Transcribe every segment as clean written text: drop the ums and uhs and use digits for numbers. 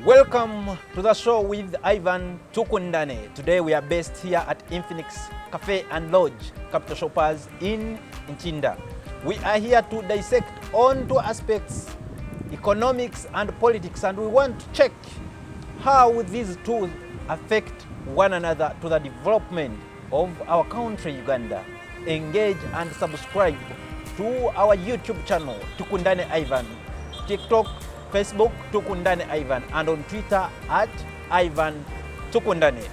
Welcome to the show with Ivan Tukundane. Today we are based here at Infinix Cafe and Lodge, Capital Shoppers in Nchinda. We are here to dissect on two aspects, economics and politics, and we want to check how these two affect one another to the development of our country, Uganda. Engage and subscribe to our YouTube channel, Tukundane Ivan, TikTok, Facebook, Tukundane Ivan, and on Twitter at Ivan Tukundane.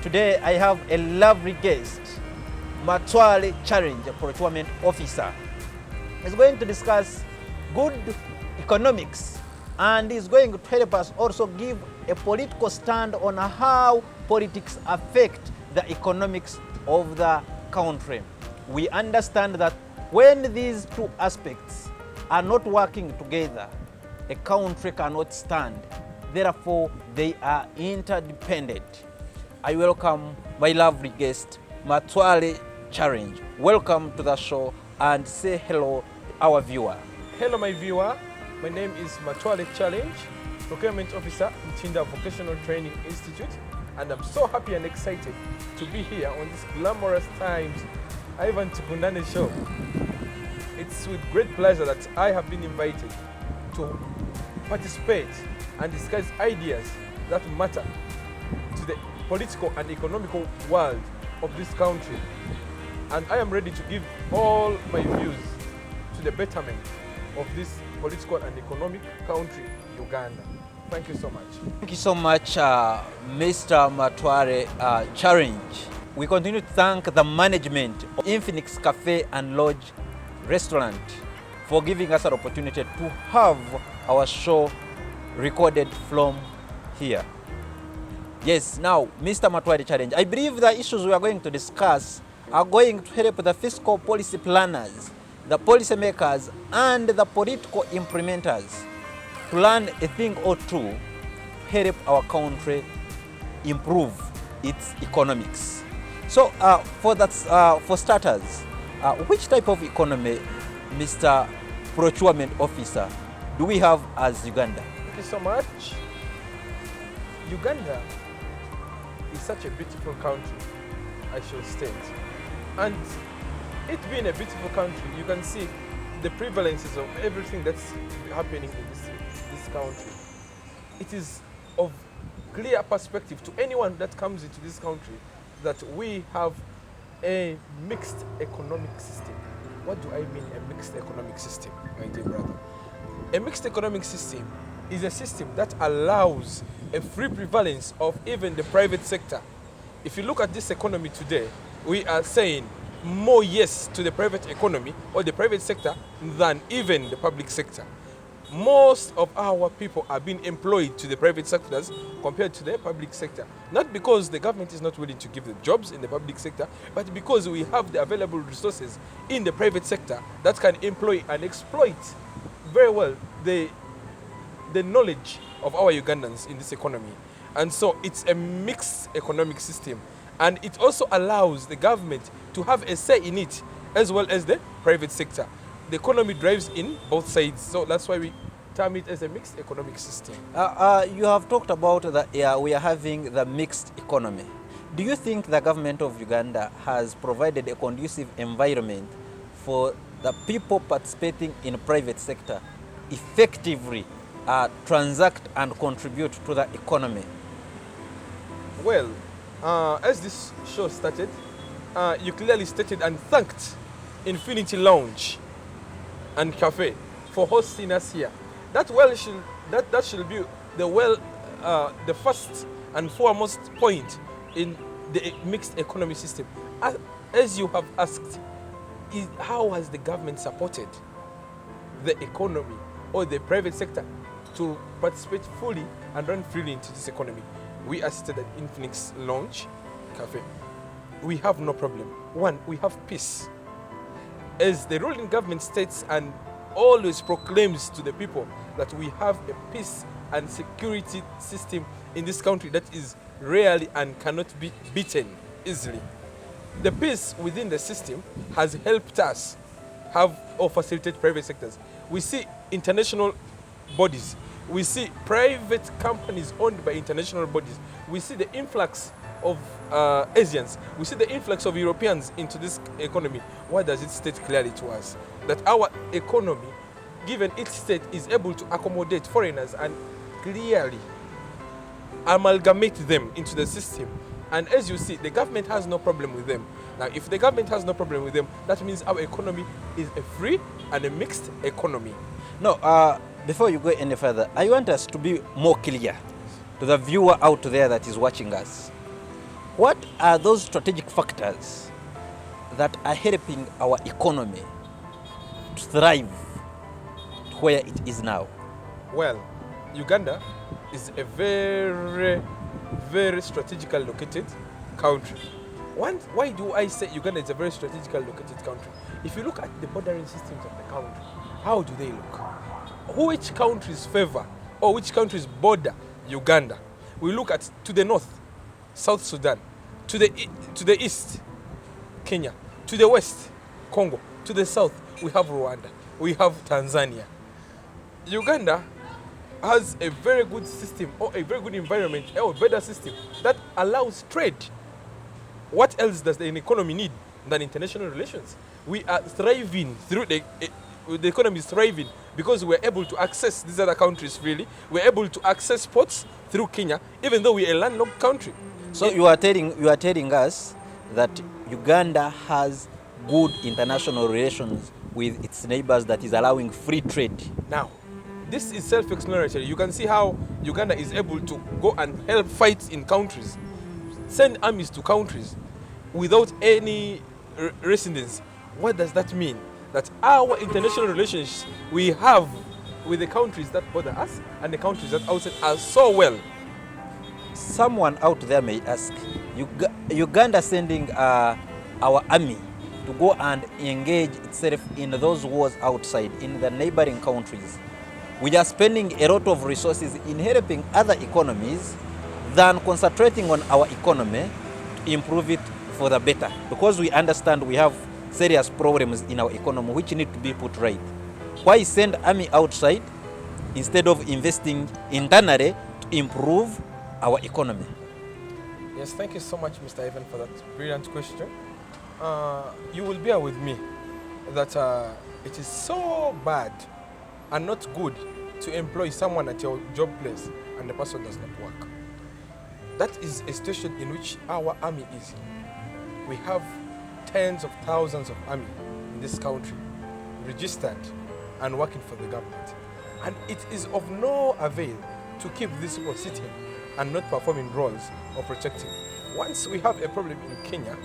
Today I have a lovely guest, Matwale Challenge, Procurement Officer. He's going to discuss good economics, and he's going to help us also give a political stand on how politics affect the economics of the country. We understand that when these two aspects are not working together, a country cannot stand. Therefore, they are interdependent. I welcome my lovely guest, Matwale Challenge. Welcome to the show and say hello to our viewer. Hello, my viewer. My name is Matwale Challenge, Procurement Officer in Nchinda Vocational Training Institute, and I'm so happy and excited to be here on this glamorous times Ivan Tukundane show. It's with great pleasure that I have been invited to participate and discuss ideas that matter to the political and economical world of this country. And I am ready to give all my views to the betterment of this political and economic country, Uganda. Thank you so much. Thank you so much, Mr. Matwale Challenge. We continue to thank the management of Infinix Cafe and Lodge Restaurant for giving us an opportunity to have our show recorded from here. Yes, now, Mr. Matwale Challenge, I believe the issues we are going to discuss are going to help the fiscal policy planners, the policymakers, and the political implementers to learn a thing or two, help our country improve its economics. So, for starters, which type of economy, Mr. Procurement Officer, do we have as Uganda? Thank you so much. Uganda is such a beautiful country, I should state. And it being a beautiful country, you can see the prevalences of everything that's happening in this country. It is of clear perspective to anyone that comes into this country that we have a mixed economic system. What do I mean, a mixed economic system, my dear brother? A mixed economic system is a system that allows a free prevalence of even the private sector. If you look at this economy today, we are saying more yes to the private economy or the private sector than even the public sector. Most of our people are being employed to the private sectors compared to the public sector. Not because the government is not willing to give the jobs in the public sector, but because we have the available resources in the private sector that can employ and exploit very well the knowledge of our Ugandans in this economy. And so it's a mixed economic system. And it also allows the government to have a say in it as well as the private sector. The economy drives in both sides, so that's why we term it as a mixed economic system. You have talked about that we are having the mixed economy. Do you think the government of Uganda has provided a conducive environment for the people participating in the private sector effectively transact and contribute to the economy? Well, as this show started, you clearly stated and thanked Infinity Lounge and Cafe for hosting us here. That should be the first and foremost point in the mixed economy system. As you have asked, how has the government supported the economy or the private sector to participate fully and run freely into this economy? We are seated at Infinix Lounge Cafe. We have no problem. One, we have peace. As the ruling government states and always proclaims to the people that we have a peace and security system in this country that is rarely and cannot be beaten easily. The peace within the system has helped us have or facilitate private sectors. We see international bodies We see private companies owned by international bodies. We see the influx of Asians. We see the influx of Europeans into this economy. What does it state clearly to us? That our economy, given its state, is able to accommodate foreigners and clearly amalgamate them into the system. And as you see, the government has no problem with them. Now, if the government has no problem with them, that means our economy is a free and a mixed economy. No, before you go any further, I want us to be more clear to the viewer out there that is watching us. What are those strategic factors that are helping our economy to thrive to where it is now? Well, Uganda is a very, very strategically located country. Why do I say Uganda is a very strategically located country? If you look at the bordering systems of the country, how do they look? Which countries favor or which countries border Uganda? We look at to the north, South Sudan, to the east, Kenya, to the west, Congo, to the south, we have Rwanda, we have Tanzania. Uganda has a very good system or a very good environment or a better system that allows trade. What else does an economy need than international relations? We are thriving through the economy is thriving because we're able to access these other countries freely. We're able to access ports through Kenya, even though we're a landlocked country. So you are telling us that Uganda has good international relations with its neighbors that is allowing free trade. Now, this is self-explanatory. You can see how Uganda is able to go and help fight in countries, send armies to countries without any residence. What does that mean? That our international relations we have with the countries that bother us and the countries that outside are so well. Someone out there may ask, Uganda sending our army to go and engage itself in those wars outside, in the neighboring countries. We are spending a lot of resources in helping other economies than concentrating on our economy to improve it for the better. Because we understand we have serious problems in our economy which need to be put right. Why send army outside instead of investing internally to improve our economy? Yes, thank you so much, Mr. Ivan, for that brilliant question. You will bear with me that it is so bad and not good to employ someone at your job place and the person does not work. That is a situation in which our army is. We have tens of thousands of army in this country registered and working for the government. And it is of no avail to keep these people sitting and not performing roles of protecting. Once we have a problem in Kenya,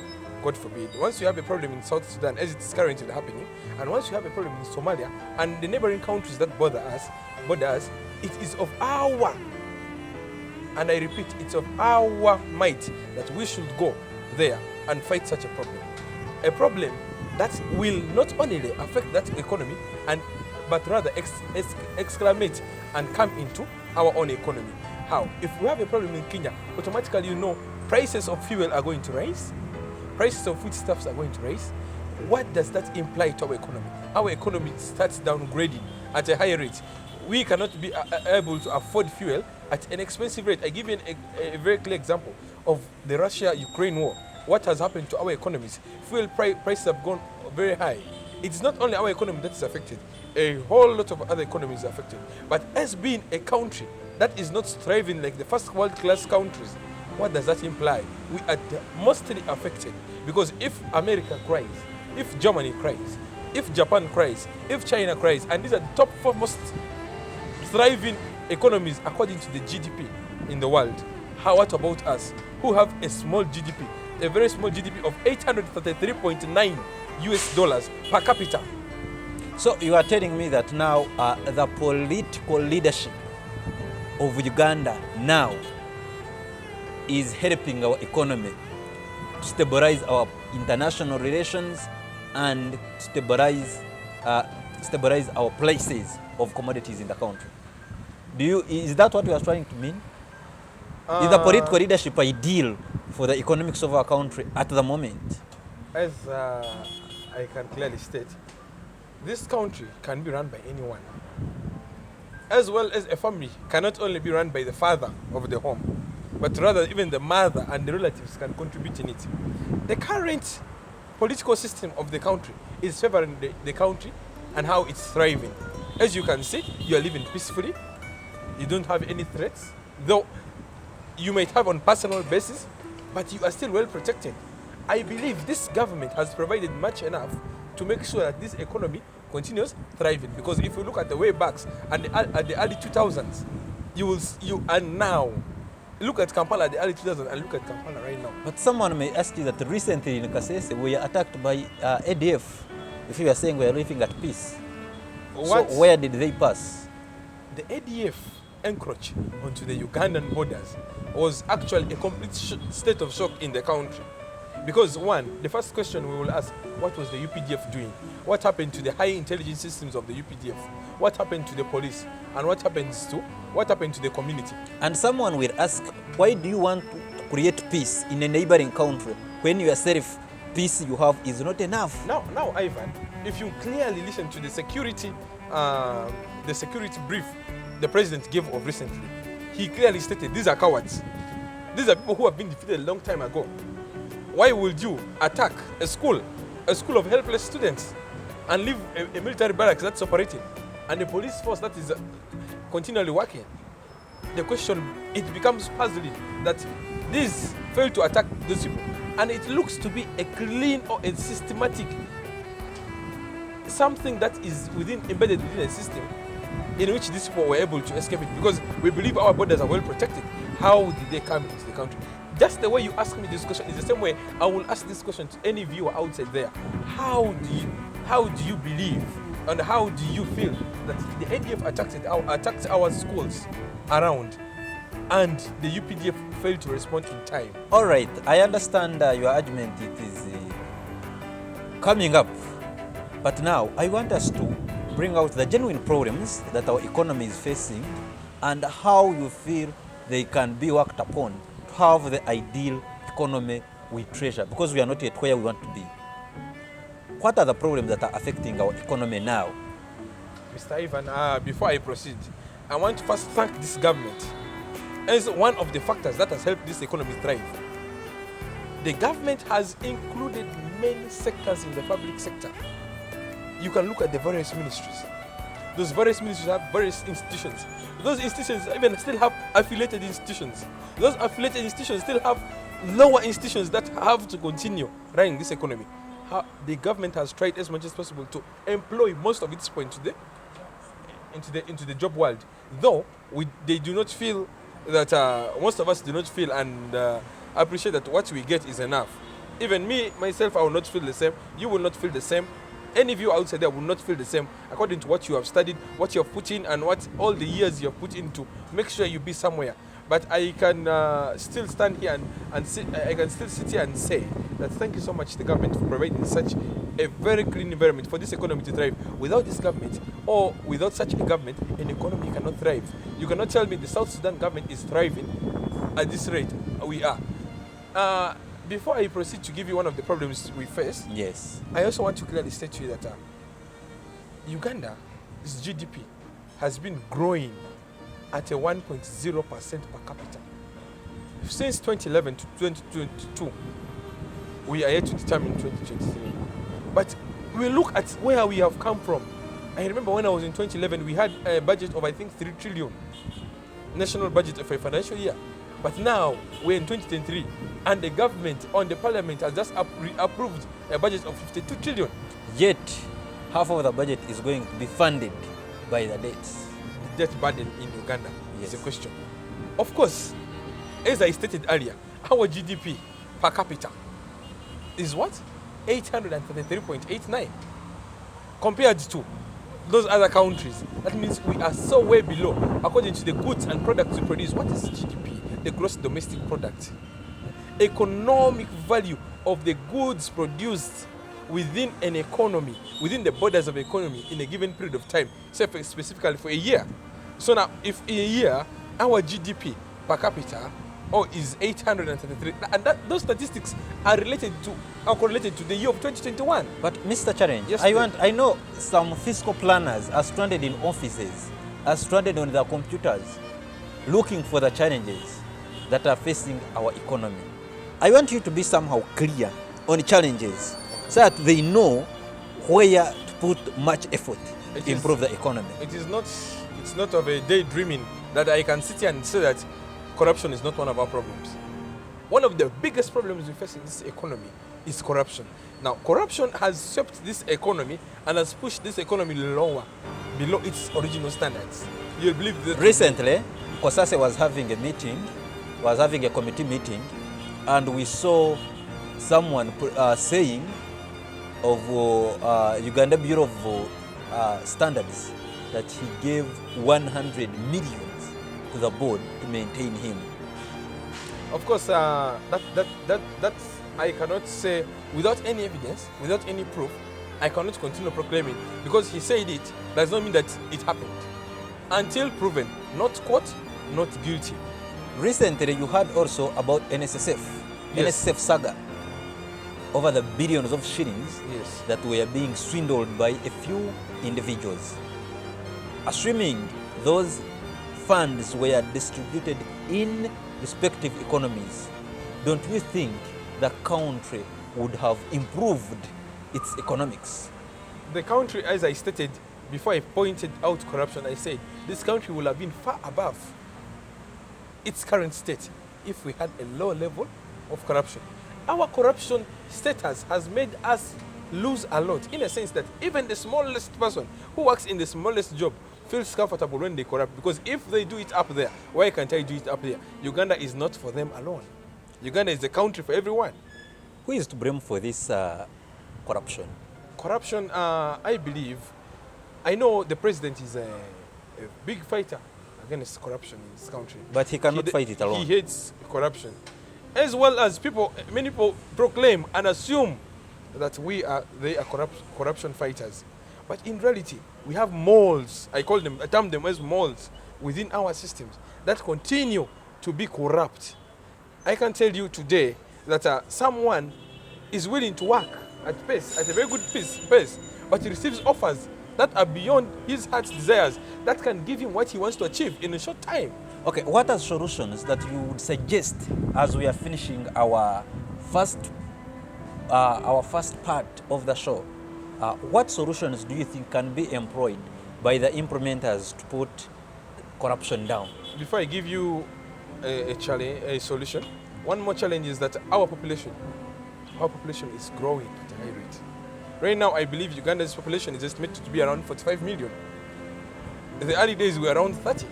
God forbid, once you have a problem in South Sudan, as it is currently happening, and once you have a problem in Somalia and the neighboring countries that border us, it is of our, and I repeat, it's of our might that we should go there and fight such a problem. A problem that will not only affect that economy, but rather exclamate and come into our own economy. How? If we have a problem in Kenya, automatically prices of fuel are going to rise, prices of foodstuffs are going to rise. What does that imply to our economy? Our economy starts downgrading at a higher rate. We cannot be able to afford fuel at an expensive rate. I give you a very clear example of the Russia-Ukraine war. What has happened to our economies? Fuel prices have gone very high. It's not only our economy that is affected, a whole lot of other economies are affected. But as being a country that is not thriving like the first world class countries, what does that imply? We are mostly affected because if America cries, if Germany cries, if Japan cries, if China cries, and these are the top four most thriving economies according to the GDP in the world, what about us who have a small GDP, a very small GDP of $833.9 US per capita? So you are telling me that now the political leadership of Uganda now is helping our economy to stabilize our international relations and stabilize our places of commodities in the country. Is that what you are trying to mean? Is the political leadership ideal for the economics of our country at the moment? As I can clearly state, this country can be run by anyone. as well as a family cannot only be run by the father of the home, but rather even the mother and the relatives can contribute in it. The current political system of the country is favoring the country and how it's thriving. As you can see, you are living peacefully. You don't have any threats, though you might have on personal basis, but you are still well protected. I believe this government has provided much enough to make sure that this economy continues thriving. Because if you look at the way backs and at the early 2000s, you are now. Look at Kampala at the early 2000s and look at Kampala right now. But someone may ask you that recently in Kasese we are attacked by ADF. If you are saying we are living at peace, What? So where did they pass? The ADF encroach onto the Ugandan borders was actually a complete state of shock in the country. Because one, the first question we will ask, what was the UPDF doing? What happened to the high intelligence systems of the UPDF? What happened to the police? And what happened to the community? And someone will ask, why do you want to create peace in a neighboring country when yourself peace you have is not enough? Now, Ivan, if you clearly listen to the security brief the president gave of recently, he clearly stated these are cowards. These are people who have been defeated a long time ago. Why would you attack a school of helpless students, and leave a military barracks that's operating, and a police force that is continually working? The question, it becomes puzzling that these fail to attack those people, and it looks to be a clean or a systematic something that is embedded within a system in which these people were able to escape it, because we believe our borders are well protected. How did they come into the country? Just the way you ask me this question is the same way I will ask this question to any viewer outside there. How do you believe and how do you feel that the ADF attacked our schools around and the UPDF failed to respond in time? All right, I understand your argument. It is coming up. But now I want us to bring out the genuine problems that our economy is facing and how you feel they can be worked upon to have the ideal economy we treasure, because we are not yet where we want to be. What are the problems that are affecting our economy now? Mr. Ivan, before I proceed, I want to first thank this government as one of the factors that has helped this economy thrive. The government has included many sectors in the public sector. You can look at the various ministries. Those various ministries have various institutions. Those institutions even still have affiliated institutions. Those affiliated institutions still have lower institutions that have to continue running this economy. The government has tried as much as possible to employ most of its people into the job world. Though they do not feel that most of us do not feel and appreciate that what we get is enough. Even me, myself, I will not feel the same. You will not feel the same. Any of you outside there will not feel the same according to what you have studied, what you have put in, and what all the years you have put into. Make sure you be somewhere. But I can still stand here and I can still sit here and say that thank you so much to the government for providing such a very clean environment for this economy to thrive. Without this government or without such a government, an economy cannot thrive. You cannot tell me the South Sudan government is thriving at this rate. We are. Before I proceed to give you one of the problems we face, yes, I also want to clearly state to you that Uganda's GDP has been growing at a 1.0% per capita. Since 2011 to 2022, we are yet to determine 2023. But we look at where we have come from. I remember when I was in 2011, we had a budget of, I think, 3 trillion, national budget of a financial year. But now we're in 2023, and the government on the parliament has just approved a budget of 52 trillion. Yet, half of the budget is going to be funded by the debts. The debt burden in Uganda Yes. is a question. Of course, as I stated earlier, our GDP per capita is what? 833.89 compared to those other countries. That means we are so way below according to the goods and products we produce. What is GDP? The gross domestic product. Economic value of the goods produced within an economy, within the borders of an economy in a given period of time, say specifically for a year. So now, if in a year, our GDP per capita is 833, and those statistics are correlated to the year of 2021. But Mr. Challenge, Yes, I know some fiscal planners are stranded in offices are stranded on their computers looking for the challenges that are facing our economy. I want you to be somehow clear on challenges so that they know where to put much effort to improve the economy. It's not of a daydreaming that I can sit here and say that corruption is not one of our problems. One of the biggest problems we face in this economy is corruption. Now, corruption has swept this economy and has pushed this economy lower, below its original standards. You'll believe that. Recently, Kosase was having a committee meeting, and we saw someone saying of Uganda Bureau of Standards that he gave 100 million to the board to maintain him. Of course, that I cannot say without any evidence, without any proof. I cannot continue proclaiming because he said it does not mean that it happened. Until proven, not caught, not guilty. Recently, you heard also about NSSF, Yes. NSSF saga, over the billions of shillings Yes. that were being swindled by a few individuals. Assuming those funds were distributed in respective economies, don't you think the country would have improved its economics? The country, as I stated before I pointed out corruption, I said this country will have been far above its current state if we had a lower level of corruption. Our corruption status has made us lose a lot, in a sense that even the smallest person who works in the smallest job feels comfortable when they corrupt, because if they do it up there, why can't I do it up there? Uganda is not for them alone. Uganda is a country for everyone. Who is to blame for this corruption? Corruption, I believe, I know the president is a big fighter against corruption in this country. But he cannot fight it alone. He hates corruption. As well as many people proclaim and assume that they are corruption fighters. But in reality, we have moles, I term them as moles within our systems that continue to be corrupt. I can tell you today that someone is willing to work at a very good pace, but he receives offers that are beyond his heart's desires, that can give him what he wants to achieve in a short time. Okay, what are solutions that you would suggest as we are finishing our first part of the show? What solutions do you think can be employed by the implementers to put corruption down? Before I give you a solution, one more challenge is that our population is growing at a high rate. Right now, I believe Uganda's population is estimated to be around 45 million. In the early days, we were around 30.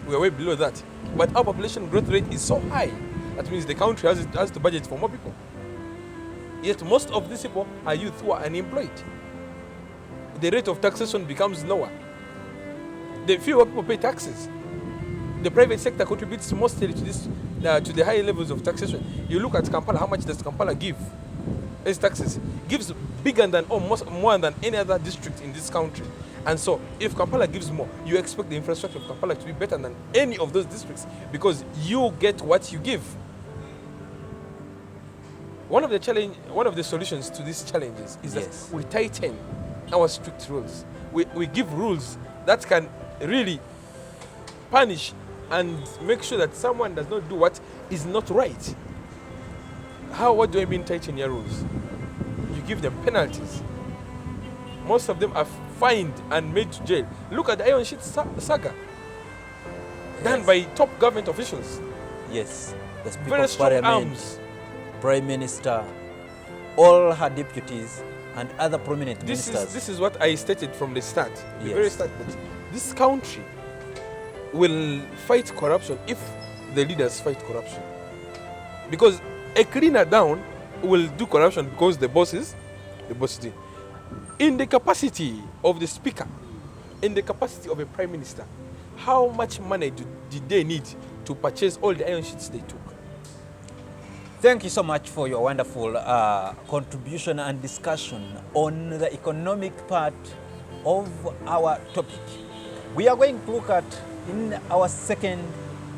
We are way below that. But our population growth rate is so high, that means the country has to budget for more people. Yet most of these people are youth who are unemployed. The rate of taxation becomes lower. The fewer people pay taxes. The private sector contributes mostly to this, to the high levels of taxation. You look at Kampala, how much does Kampala give as taxes? Gives bigger than almost more than any other district in this country. And so, if Kampala gives more, you expect the infrastructure of Kampala to be better than any of those districts because you get what you give. One of the solutions to these challenges is that we tighten our strict rules. We give rules that can really punish and make sure that someone does not do what is not right. What do I mean tighten your rules? You give them penalties. Most of them are fined and made to jail. Look at the Iron Sheet saga done by top government officials. Yes, the Speaker Very of strong Parliament, arms. Prime Minister, all her deputies and other prominent ministers. This is what I stated from the start, the Yes. very start, that this country will fight corruption if the leaders fight corruption. Because a cleaner down will do corruption because the boss do. In the capacity of the speaker, in the capacity of a prime minister, how much money did they need to purchase all the iron sheets they took? Thank you so much for your wonderful contribution and discussion on the economic part of our topic. We are going to look at, in our second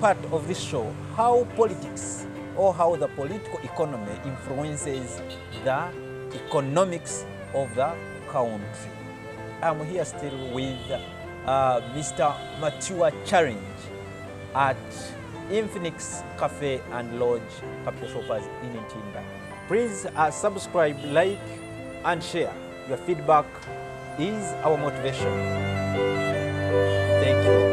part of this show, how politics or how the political economy influences the economics of the country. I'm here still with Mr. Mature Challenge at Infinix Cafe and Lodge, Capital Shoppers in Ntinda. Please subscribe, like, and share. Your feedback is our motivation. Thank you.